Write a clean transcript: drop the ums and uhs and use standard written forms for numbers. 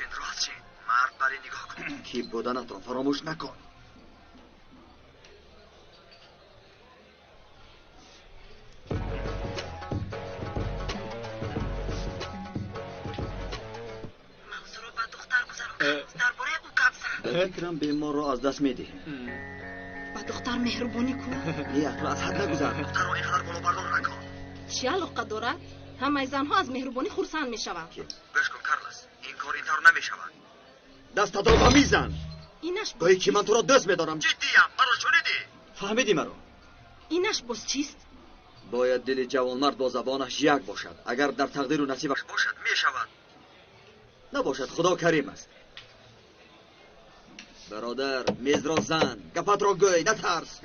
راست شین. مرد برای نگاه کن. کی بودنت را فراموش نکن. موضوع رو با دختر گذارم. درباره او گپ زن. فکرم بیمار رو از دست میدی. با دختر مهربونی کن. این عقل از حد نگذار. دختر رو اینقدر بالا بردار نکن. چی علاقه دارد؟ همه زنها از مهربانی خرسند میشوند. گوش کن کارلوس، این کار اینطور نمیشود. دستت را میزن. اینش گویی که من تو را دوست میدارم. جدیم، مرا شنیدی؟ فهمیدی مرا؟ اینش باز چیست؟ باید دل جوانمرد با زبانش یک باشد. اگر در تقدیر و نصیبش باشد میشود. نباشد خدا کریم است. برادر میز را زن، گپت را گوی، نترس.